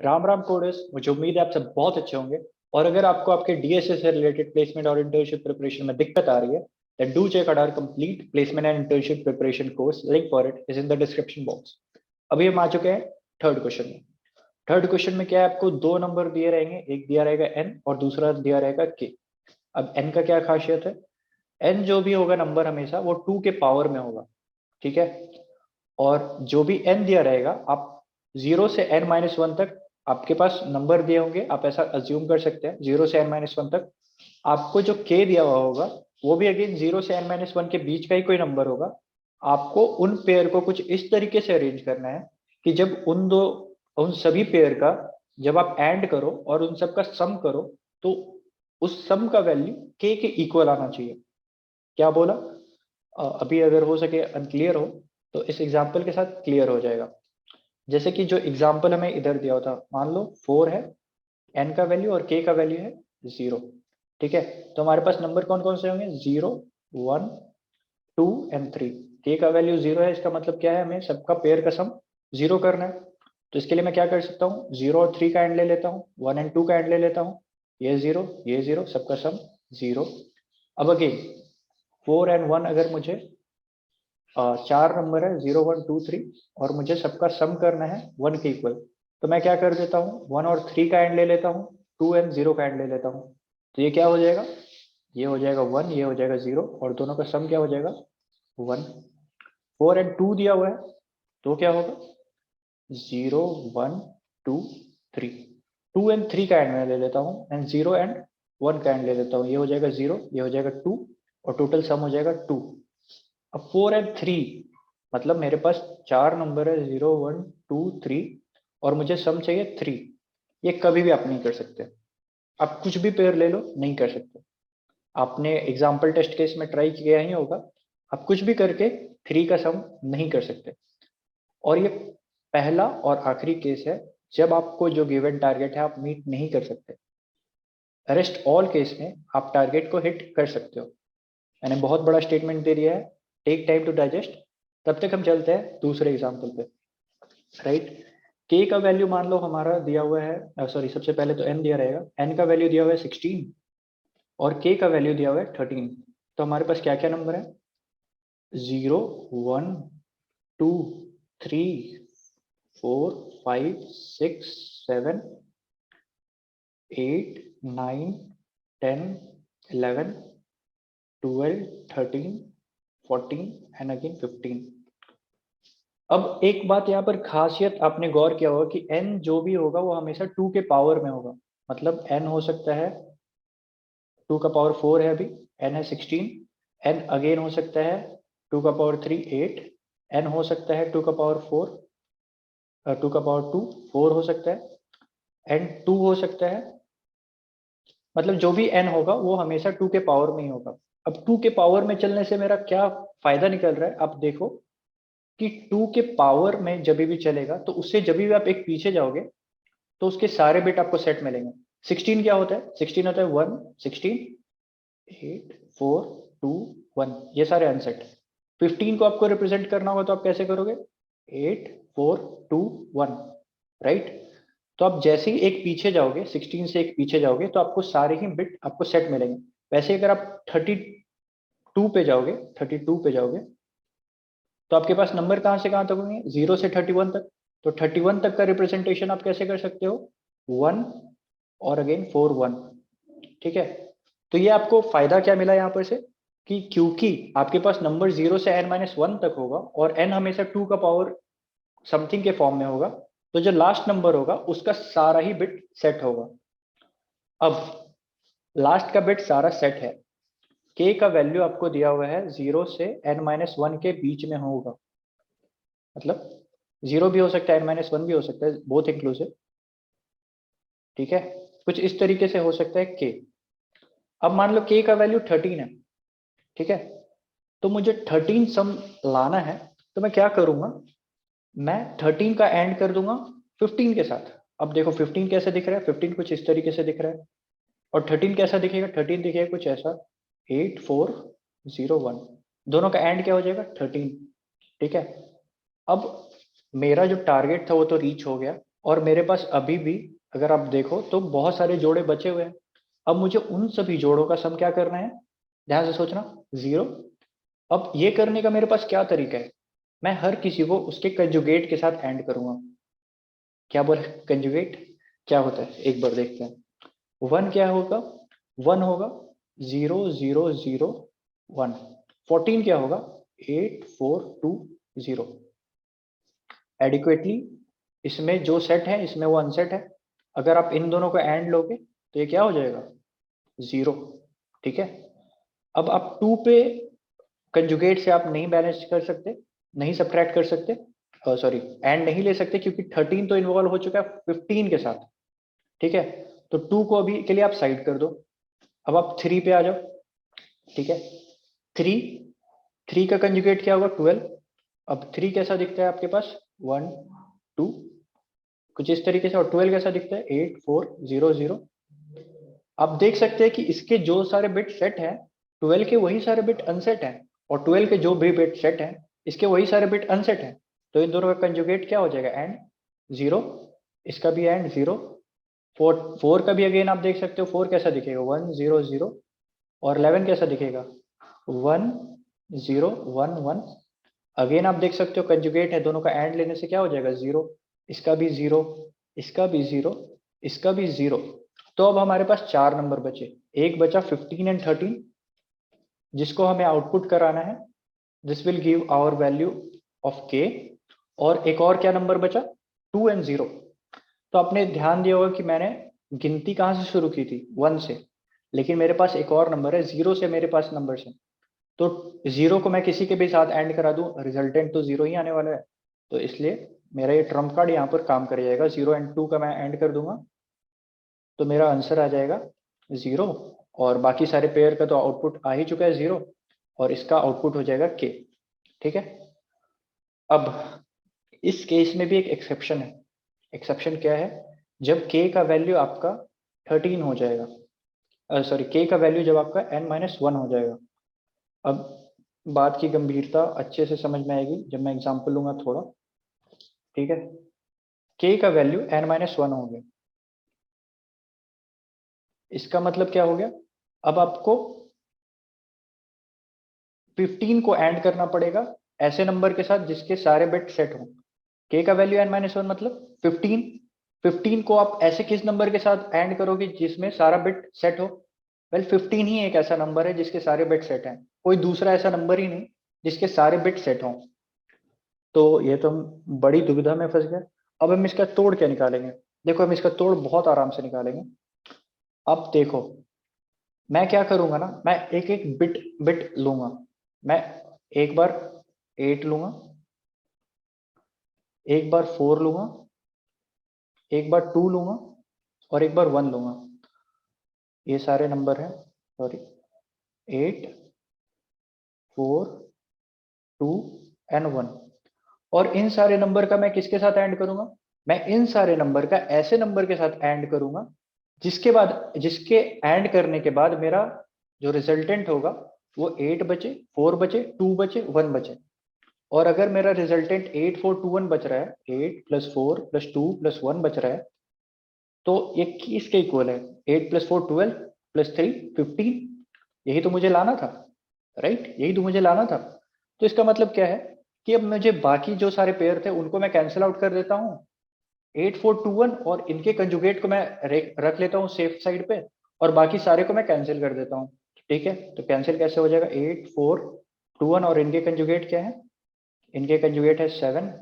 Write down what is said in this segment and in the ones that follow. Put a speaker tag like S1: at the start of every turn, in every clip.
S1: Ram Ram coders, मुझे उम्मीद है आप सब बहुत अच्छे होंगे। और अगर आपको आपके डीएसए से रिलेटेड प्लेसमेंट और इंटर्नशिप प्रिपरेशन में दिक्कत आ रही है, then do check out our complete placement and internship preparation course. Link for it is in the description box. अभी हम आ चुके हैं थर्ड क्वेश्चन में। थर्ड क्वेश्चन में क्या है, आपको दो नंबर दिए रहेंगे, एक दिया रहेगा n और दूसरा दिया रहेगा k। अब n का क्या खासियत है, n जो भी होगा नंबर हमेशा वो 2 के पावर में होगा, ठीक है। और जो भी n दिया रहेगा, आप 0 से n-1 तक आपके पास नंबर दिए होंगे, आप ऐसा अज्यूम कर सकते हैं 0 से n-1 तक। आपको जो k दिया हुआ होगा वो भी अगेन 0 से n-1 के बीच का ही कोई नंबर होगा। आपको उन पेयर को कुछ इस तरीके से अरेंज करना है कि जब उन सभी पेयर का जब आप एंड करो और उन सब का सम करो, तो उस सम का वैल्यू k के इक्वल आना चाहिए। क्या बोला? अभी अगर हो सके अनक्लियर हो तो इस एग्जाम्पल के साथ क्लियर हो जाएगा। जैसे कि जो एग्जाम्पल हमें इधर दिया था, मान लो 4 है, n का वैल्यू और k का वैल्यू है 0, ठीक है। तो हमारे पास नंबर कौन कौन से होंगे? 0, 1, 2 एंड 3। k का वैल्यू 0 है, इसका मतलब क्या है, हमें सबका पेयर का सम 0 करना है। तो इसके लिए मैं क्या कर सकता हूँ, 0 और 3 का एंड ले लेता हूँ, 1 एंड 2 का एंड ले लेता हूँ, ये 0 ये 0, सबका सम 0। अब अगेन 4 एंड 1, अगर मुझे चार नंबर है 0, 1, 2, 3 और मुझे सबका सम करना है 1 के इक्वल, तो मैं क्या कर देता हूँ, 1 और 3 का एंड ले लेता हूँ, 2 एंड 0 का एंड ले लेता हूँ। तो ये क्या हो जाएगा, ये हो जाएगा 1, ये हो जाएगा 0 और दोनों का सम क्या हो जाएगा 1। 4 एंड 2 दिया हुआ है तो क्या होगा 0, 1, 2, 3। 2 एंड 3 का एंड मैं ले लेता हूँ एंड 0 एंड 1 का एंड ले लेता हूँ, ये हो जाएगा 0, ये हो जाएगा 2 और टोटल सम हो जाएगा 2। अब 4 एंड 3 मतलब मेरे पास चार नंबर है 0, 1, 2, 3 और मुझे सम चाहिए 3। ये कभी भी आप नहीं कर सकते, आप कुछ भी पेयर ले लो नहीं कर सकते। आपने एग्जाम्पल टेस्ट केस में ट्राई किया ही होगा, आप कुछ भी करके 3 का सम नहीं कर सकते। और ये पहला और आखिरी केस है जब आपको जो गिवन टारगेट है आप मीट नहीं कर सकते। रेस्ट ऑल केस में आप टारगेट को हिट कर सकते हो। मैंने बहुत बड़ा स्टेटमेंट दे दिया है, टेक टाइम टू डाइजेस्ट। तब तक हम चलते हैं दूसरे एग्जाम्पल पे, राइट। के का वैल्यू मान लो हमारा दिया हुआ है, सॉरी सबसे पहले तो एन दिया रहेगा, एन का वैल्यू दिया हुआ है 16 और के का वैल्यू दिया हुआ है 13। तो हमारे पास क्या क्या नंबर है, 0, 1, 2, 3, 4, 5, 6, 7, 8, 9, 10, 11, 12, 13, 14 एंड अगेन 15। अब एक बात यहाँ पर खासियत आपने गौर किया होगा कि n जो भी होगा वो हमेशा 2 के पावर में होगा। मतलब n हो सकता है 2 का पावर 4 है, अभी n है 16, n अगेन हो सकता है 2 का पावर 3 8, n हो सकता है 2 का पावर 4, 2 का पावर 2 4 हो सकता है, n 2 हो सकता है। मतलब जो भी n होगा वो हमेशा 2 के पावर में ही होगा। अब 2 के पावर में चलने से मेरा क्या फायदा निकल रहा है, आप देखो कि 2 के पावर में जब भी चलेगा तो उससे जब भी आप एक पीछे जाओगे तो उसके सारे बिट आपको सेट मिलेंगे। 16 क्या होता है, 16 होता है 1, 16, 8, 4, 2, 1, ये सारे अनसेट। 15 को आपको रिप्रेजेंट करना होगा तो आप कैसे करोगे, 8, 4, 2, 1, राइट। तो आप जैसे ही एक पीछे जाओगे, 16 से एक पीछे जाओगे तो आपको सारे ही बिट आपको सेट मिलेंगे। वैसे अगर आप 32 पे जाओगे, 32 पे जाओगे तो आपके पास नंबर कहां से कहां तक होंगे, 0 से 31 तक। तो 31 तक का रिप्रेजेंटेशन आप कैसे कर सकते हो, 1 और अगेन 4, 1, ठीक है। तो ये आपको फायदा क्या मिला यहाँ पर से, कि क्योंकि आपके पास नंबर 0 से n-1 तक होगा और n हमेशा 2 का पावर समथिंग के फॉर्म में होगा, तो जो लास्ट नंबर होगा उसका सारा ही बिट सेट होगा। अब लास्ट का बिट सारा सेट है, k का वैल्यू आपको दिया हुआ है 0 से n-1 के बीच में होगा। मतलब 0 भी हो सकता है, n-1 भी हो सकता है, बोथ इंक्लूसिव, ठीक है। कुछ इस तरीके से हो सकता है k। अब मान लो k का वैल्यू 13 है, ठीक है। तो मुझे 13 सम लाना है, तो मैं क्या करूंगा, मैं 13 का एंड कर दूंगा 15 के साथ। अब देखो 15 कैसे दिख रहा है, 15 कुछ इस तरीके से दिख रहा है और 13 कैसा दिखेगा, 13 दिखेगा कुछ ऐसा, 8, 4, 0, 1, दोनों का एंड क्या हो जाएगा 13, ठीक है। अब मेरा जो टारगेट था वो तो रीच हो गया, और मेरे पास अभी भी अगर आप देखो तो बहुत सारे जोड़े बचे हुए हैं। अब मुझे उन सभी जोड़ों का सम क्या करना है, ध्यान से सोचना, 0। अब ये करने का मेरे पास क्या तरीका है, मैं हर किसी को उसके कंजुगेट के साथ एंड करूंगा। क्या बोले कंजुगेट, क्या होता है एक बार देखते हैं। 1 क्या होगा, 1 होगा 0 0 0 1। 14 क्या होगा, 8 4 2 0। एडिक्वेटली इसमें जो सेट है इसमें वो अनसेट है। अगर आप इन दोनों को एंड लोगे तो ये क्या हो जाएगा, 0। ठीक है। अब आप 2 पे कंजुगेट से आप नहीं बैलेंस कर सकते, नहीं सब्ट्रैक्ट कर सकते, सॉरी एंड नहीं ले सकते, क्योंकि 13 तो इन्वॉल्व हो चुका है 15 के साथ। ठीक है, तो 2 को अभी के लिए आप साइड कर दो। अब आप 3 पे आ जाओ। ठीक है, 3 3 का कंजुगेट क्या होगा, 12। अब 3 कैसा दिखता है आपके पास, 1 2 कुछ इस तरीके से, और 12 कैसा दिखता है, 8 4 0 0। आप देख सकते हैं कि इसके जो सारे बिट सेट हैं 12 के वही सारे बिट अनसेट हैं, और 12 के जो भी बिट सेट हैं इसके वही सारे बिट अनसेट हैं। तो इन दोनों का कंजुगेट क्या हो जाएगा, एंड 0। इसका भी एंड 0। 4 का भी अगेन आप देख सकते हो, 4 कैसा दिखेगा, 1 0 0। और 11 कैसा दिखेगा, 1 0 1 1। अगेन आप देख सकते हो कंजुगेट है, दोनों का एंड लेने से क्या हो जाएगा, 0। इसका भी 0, इसका भी 0, इसका भी 0। तो अब हमारे पास 4 नंबर बचे, एक बचा 15 एंड 13 जिसको हमें आउटपुट कराना है। This will give our value of K. और एक और क्या नंबर बचा, 2 एंड 0। तो आपने ध्यान दिया होगा कि मैंने गिनती कहाँ से शुरू की थी, 1 से, लेकिन मेरे पास एक और नंबर है 0 से, मेरे पास नंबर है। तो 0 को मैं किसी के भी साथ एंड करा दूं, रिजल्टेंट तो 0 ही आने वाला है। तो इसलिए मेरा ये ट्रम्प कार्ड यहाँ पर काम कर जाएगा। 0 एंड 2 का मैं एंड कर दूंगा तो मेरा आंसर आ जाएगा 0। और बाकी सारे पेयर का तो आउटपुट आ ही चुका है 0, और इसका आउटपुट हो जाएगा के। ठीक है। अब इस केस में भी एक एक्सेप्शन है। एक्सेप्शन क्या है, जब के का वैल्यू आपका 13 हो जाएगा, सॉरी के का वैल्यू जब आपका n-1 हो जाएगा। अब बात की गंभीरता अच्छे से समझ में आएगी जब मैं एग्जांपल लूंगा थोड़ा। ठीक है, के का वैल्यू n-1 हो गया, इसका मतलब क्या हो गया, अब आपको 15 को ऐड करना पड़ेगा ऐसे नंबर के साथ जिसके सारे बिट सेट हो। के का वैल्यू n-1 मतलब 15। 15 को आप ऐसे किस नंबर के साथ ऐड करोगे जिसमें सारा बिट सेट हो, वेल 15 ही एक ऐसा नंबर है जिसके सारे बिट सेट हैं, कोई दूसरा ऐसा नंबर ही नहीं जिसके सारे बिट सेट हों। तो ये तो हम बड़ी दुविधा में फंस गए। अब हम इसका तोड़ क्या निकालेंगे, देखो हम इसका तोड़ बहुत आराम से निकालेंगे। अब देखो मैं क्या करूंगा ना, मैं एक एक बिट बिट लूंगा। मैं एक बार 8 लूंगा, एक बार 4 लूंगा, एक बार 2 लूंगा, और एक बार 1 लूंगा। ये सारे नंबर हैं, सॉरी 8 4 2 एंड 1। और इन सारे नंबर का मैं किसके साथ ऐड करूंगा, मैं इन सारे नंबर का ऐसे नंबर के साथ ऐड करूंगा जिसके ऐड करने के बाद मेरा जो रिजल्टेंट होगा वो 8 बचे, 4 बचे, 2 बचे, 1 बचे। और अगर मेरा रिजल्टेंट 8 4 2 1 बच रहा है, 8 + 4 + 2 + 1 बच रहा है, तो ये किसके इक्वल है, 8 + 4 12 + 3 15। यही तो मुझे लाना था, राइट, यही तो मुझे लाना था। तो इसका मतलब क्या है कि अब मुझे बाकी जो सारे पेयर थे उनको मैं कैंसिल आउट कर देता हूँ, 8 4 2 1, और इनके कंजुगेट को मैं रख लेता हूँ सेफ साइड पे, और बाकी सारे को मैं कैंसिल कर देता हूँ। ठीक है, तो कैंसिल कैसे हो जाएगा, 8 4 2 1, और इनके कंजुगेट क्या है, इनके कंजुगेट है 7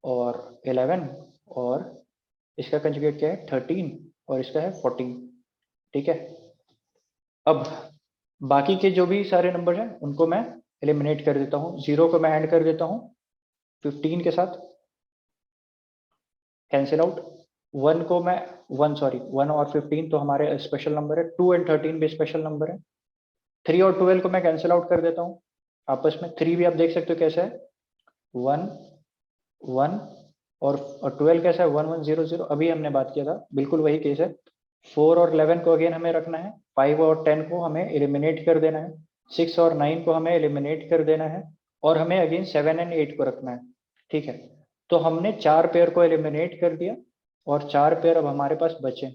S1: और 11, और इसका कंजुगेट क्या है 13, और इसका है 14। ठीक है। अब बाकी के जो भी सारे नंबर हैं उनको मैं एलिमिनेट कर देता हूँ। 0 को मैं ऐड कर देता हूँ 15 के साथ, कैंसिल आउट। 1 को मैं 1 सॉरी 1 और 15 तो हमारे स्पेशल नंबर है, 2 एंड 13 भी स्पेशल नंबर है। 3 और 12 को मैं कैंसिल आउट कर देता हूँ आपस में। 3 भी आप देख सकते हो कैसा है, 1 1, और 12 कैसा है, 1 1 0 0। अभी हमने बात किया था बिल्कुल वही केस है। 4 और 11 को अगेन हमें रखना है, 5 और 10 को हमें एलिमिनेट कर देना है, 6 और 9 को हमें एलिमिनेट कर देना है, और हमें अगेन 7 एंड 8 को रखना है। ठीक है, तो हमने 4 पेयर को एलिमिनेट कर दिया और 4 पेयर अब हमारे पास बचे।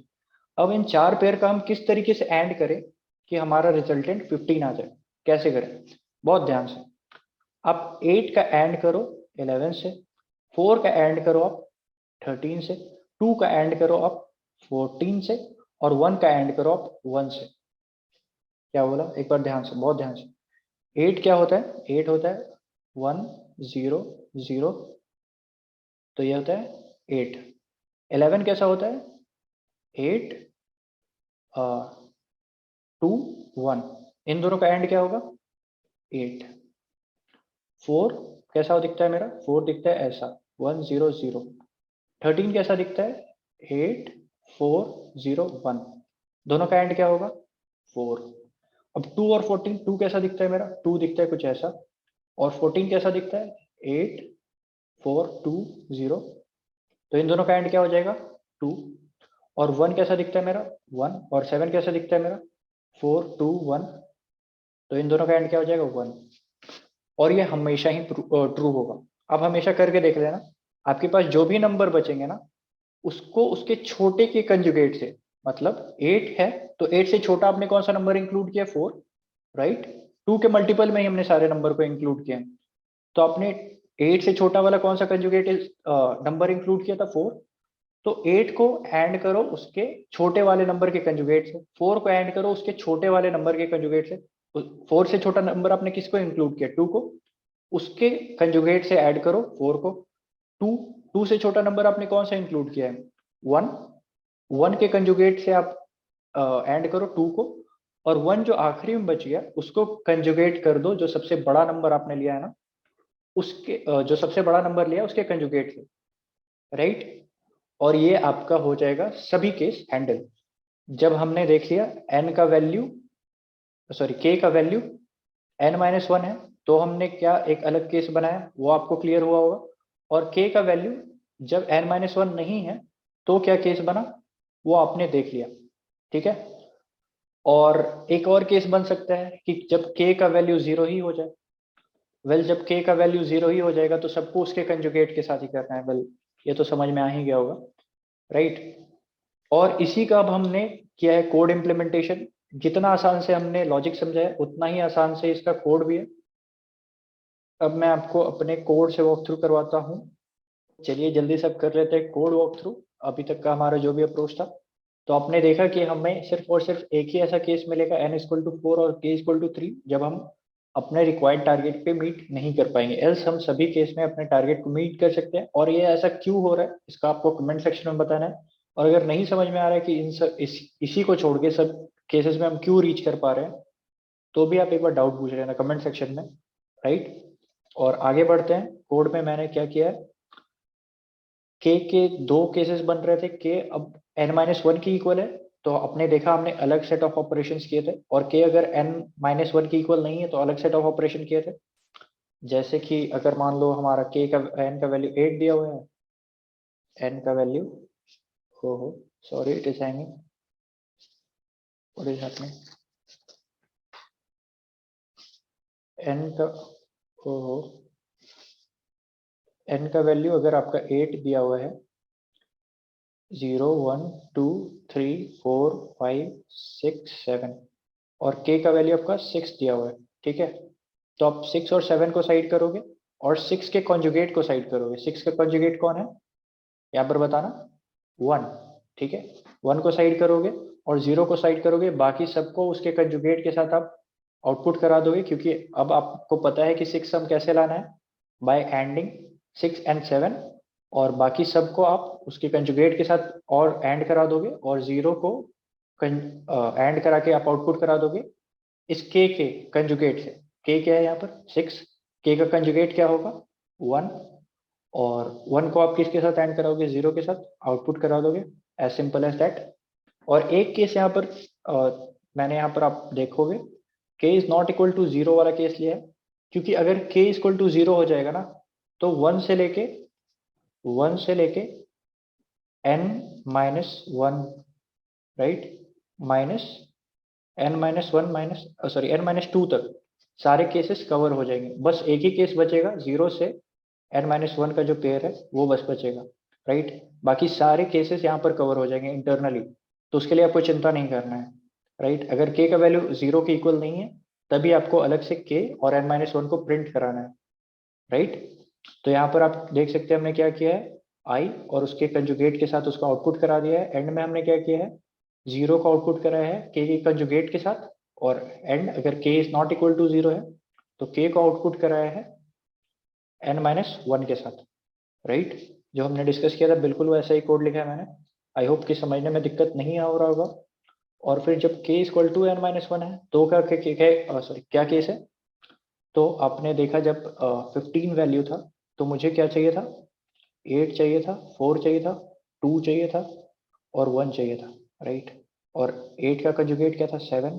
S1: अब इन 4 पेयर का हम किस तरीके से एंड करें कि हमारा रिजल्टेंट 15 आ जाए, कैसे करें? बहुत ध्यान से। आप 8 का एंड करो 11 से, 4 का एंड करो आप 13 से, 2 का एंड करो आप 14 से, और 1 का एंड करो आप 1 से। क्या बोला? एक बार ध्यान से, बहुत ध्यान से। 8 क्या होता है? 8 होता है 1 0 0, तो ये होता है 8। 11 कैसा होता है? 8 2 1, इन दोनों का एंड क्या होगा? 8। 4 कैसा दिखता है मेरा? 4 दिखता है ऐसा 1 0 0। 13 कैसा दिखता है? 8 4 0 1, दोनों का एंड क्या होगा? 4। अब 2 और 14, 2 कैसा दिखता है मेरा? 2 दिखता है कुछ ऐसा, और 14 कैसा दिखता है? 8 4 2 0, तो इन दोनों का एंड क्या हो जाएगा? 2। और 1 कैसा दिखता है मेरा? 1। और 7 कैसा दिखता है मेरा? 4 2 1, तो इन दोनों का एंड क्या हो जाएगा? 1। और ये हमेशा ही ट्रू होगा। आप हमेशा करके देख लेना, आपके पास जो भी नंबर बचेंगे ना, उसको उसके छोटे के कंजुगेट से, मतलब 8 है तो 8 से छोटा आपने कौन सा नंबर इंक्लूड किया? 4, राइट। 2 के मल्टीपल में ही हमने सारे नंबर को इंक्लूड किया, तो आपने 8 से छोटा वाला कौन सा कंजुगेट नंबर इंक्लूड किया था? 4। तो 8 को ऐड करो उसके छोटे वाले नंबर के कंजुगेट से, 4 को ऐड करो उसके छोटे वाले नंबर के कंजुगेट से। 4 से छोटा नंबर आपने किसको इंक्लूड किया? 2 को, उसके कंजुगेट से ऐड करो 4 को। 2 2 से छोटा नंबर आपने कौन सा इंक्लूड किया है? 1। 1 के कंजुगेट से आप ऐड करो 2 को, और 1 जो आखिरी में बच गया उसको कंजुगेट कर दो जो सबसे बड़ा नंबर आपने लिया है ना, उसके जो सबसे बड़ा नंबर लिया उसके कंजुगेट से, राइट। और ये आपका हो जाएगा सभी केस हैंडल। जब हमने देख लिया n का वैल्यू, सॉरी k का वैल्यू n-1 है, तो हमने क्या एक अलग केस बनाया, वो आपको क्लियर हुआ होगा। और k का वैल्यू जब n-1 नहीं है तो क्या केस बना, वो आपने देख लिया, ठीक है। और एक और केस बन सकता है कि जब k का वैल्यू 0 ही हो जाए। वेल, जब k का वैल्यू 0 ही हो जाएगा तो सबको उसके कंजुगेट के साथ ही करना है। वेल, ये तो समझ में आ ही गया होगा, राइट। और इसी का अब हमने किया है कोड इम्प्लीमेंटेशन। जितना आसान से हमने लॉजिक समझाया उतना ही आसान से इसका कोड भी है। अब मैं आपको अपने कोड से वॉक थ्रू करवाता हूँ। चलिए जल्दी से अब कर लेते हैं कोड वॉक थ्रू। अभी तक का हमारा जो भी अप्रोच था, तो आपने देखा कि हमें सिर्फ और सिर्फ एक ही ऐसा केस मिलेगा n=4 और k=3 जब हम अपने रिक्वायर्ड टारगेट पे मीट नहीं कर पाएंगे। एल्स हम सभी केस में अपने टारगेट को मीट कर सकते हैं। और ये ऐसा क्यों हो रहा है इसका आपको कमेंट सेक्शन में बताना है। और अगर नहीं समझ में आ रहा है कि इसी को छोड़ के सब केसेस में हम क्यों रीच कर पा रहे हैं, तो भी आप एक बार डाउट पूछ लेना कमेंट सेक्शन में, राइट। और आगे बढ़ते हैं। कोड में मैंने क्या किया है, के दो केसेस बन रहे थे। के अब n-1 की इक्वल है, तो आपने देखा हमने अलग सेट ऑफ ऑपरेशंस किए थे। और के अगर n-1 की इक्वल नहीं है तो अलग सेट ऑफ ऑपरेशन किए थे। जैसे कि अगर मान लो हमारा के का n का वैल्यू 8 दिया हुआ है, n का वैल्यू, हो sorry it is hanging, what is happening, n का, हो n का वैल्यू अगर आपका 8 दिया हुआ है, 0 1 2 3 4 5 6 7, और k का वैल्यू आपका 6 दिया हुआ है, ठीक है। तो आप 6 और 7 को साइड करोगे और 6 के कॉन्जुगेट को साइड करोगे। 6 का कॉन्जुगेट कौन है यहाँ पर बताना? 1, ठीक है। 1 को साइड करोगे और 0 को साइड करोगे, बाकी सबको उसके कंजुगेट के साथ आप आउटपुट करा दोगे, क्योंकि अब आपको पता है कि 6 हम कैसे लाना है, बाय एंडिंग 6 एंड 7। और बाकी सबको आप उसके कंजुगेट के साथ और एंड करा दोगे, और 0 को एंड करा के आप आउटपुट करा दोगे इस के कंजुगेट से। के क्या है यहाँ पर? 6। के का कंजुगेट क्या होगा? 1। और 1 को आप किसके साथ एंड कराओगे? 0 के साथ, आउटपुट करा दोगे। As simple as that. और एक केस यहाँ पर मैंने यहाँ पर आप देखोगे k is not equal to 0 वाला केस लिया है, क्योंकि अगर k इज इक्वल टू 0 हो जाएगा ना, तो 1 से लेके n-1, right, minus n-1 minus sorry n-2 तक सारे केसेस कवर हो जाएंगे। बस एक ही केस बचेगा 0 से n-1 का जो पेयर है वो बस बचेगा, राइट। बाकी सारे केसेस यहाँ पर कवर हो जाएंगे इंटरनली, तो उसके लिए आपको चिंता नहीं करना है, राइट। अगर k का वैल्यू 0 के इक्वल नहीं है तभी आपको अलग से k और n-1 को प्रिंट कराना है, राइट। तो यहाँ पर आप देख सकते हैं हमने क्या किया है, i और उसके कंजुगेट के साथ उसका आउटपुट करा दिया है। एंड में हमने क्या किया है, 0 का आउटपुट कराया है k के कंजुगेट के साथ, और एंड अगर k is not equal to 0 है तो k को आउटपुट कराया है n-1 के साथ, राइट। जो हमने डिस्कस किया था बिल्कुल वैसा ही कोड लिखा है मैंने। आई होप कि समझने में दिक्कत नहीं हो रहा होगा। और फिर जब k इक्वल टू n-1 है तो क्या केस है, तो आपने देखा जब 15 वैल्यू था तो मुझे क्या चाहिए था, 8 चाहिए था, 4 चाहिए था, 2 चाहिए था और 1 चाहिए था, राइट। और 8 का कंजुगेट क्या था, 7,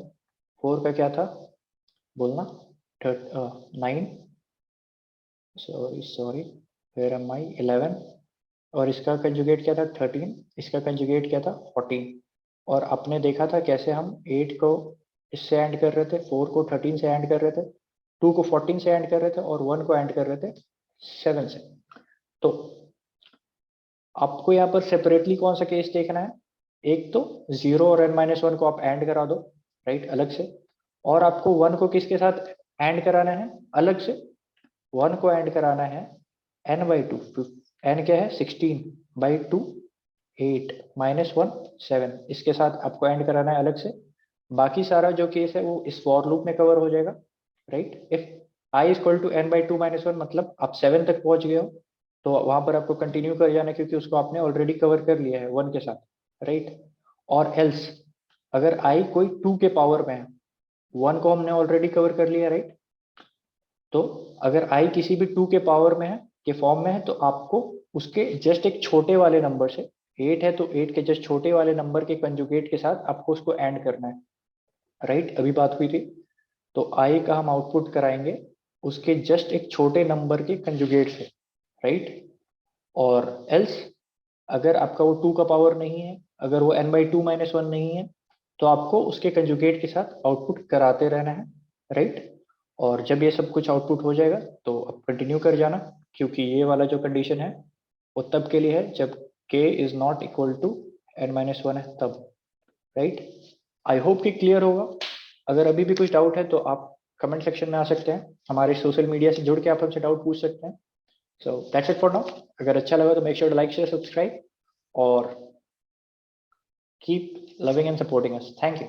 S1: 4 का क्या था बोलना, 9, सॉरी वेयर एम आई, 11, और इसका कंजुगेट क्या था 13, इसका कंजुगेट क्या था 14। और आपने देखा था कैसे हम 8 को इससे एंड कर रहे थे, 4 को 13 से एंड कर रहे थे, 2 को 14 से एंड कर रहे थे और 1 को एंड कर रहे थे 7 से। तो आपको यहाँ पर सेपरेटली कौन सा केस देखना है, एक तो 0 और n-1 को आप एंड करा दो, राइट, अलग से। और आपको 1 को किसके साथ एंड कराना है, अलग से 1 को एंड कराना है n/2, n क्या है 16/2, 8 -1 7, इसके साथ आपको एंड कराना है अलग से। बाकी सारा जो केस है वो इस फॉर लूप में कवर हो जाएगा, right. If i equal to n/2 -1 मतलब आप 7 तक पहुंच गए हो तो वहां पर आपको कंटिन्यू कर जाना है, क्योंकि उसको आपने ऑलरेडी कवर कर लिया है 1 के साथ, राइट। और एल्स अगर i कोई 2 के पावर में है, 1 को हमने ऑलरेडी कवर कर लिया, राइट। तो अगर i किसी भी 2 के पावर में है, के फॉर्म में है, तो आपको उसके जस्ट एक छोटे वाले नंबर से, 8 है तो 8 के जस्ट छोटे वाले नंबर के कंजुगेट के साथ आपको उसको एंड करना है, राइट। अभी बात हुई थी, तो i का हम आउटपुट कराएंगे उसके जस्ट एक छोटे नंबर के कंजुगेट से, राइट। और एल्स अगर आपका वो 2 का पावर नहीं है, अगर वो n/2 -1 नहीं है, तो आपको उसके कंजुगेट के साथ आउटपुट कराते रहना है, राइट। और जब ये सब कुछ आउटपुट हो जाएगा तो अब कंटिन्यू कर जाना, क्योंकि ये वाला जो कंडीशन है वो तब के लिए है जब k is not equal to n-1 है तब, राइट। आई होप कि क्लियर होगा। अगर अभी भी कुछ डाउट है तो आप कमेंट सेक्शन में आ सकते हैं, हमारे सोशल मीडिया से जुड़ के आप हमसे डाउट पूछ सकते हैं। So that's it for now. अगर अच्छा लगा तो make sure to like share subscribe और keep loving and supporting us. Thank you.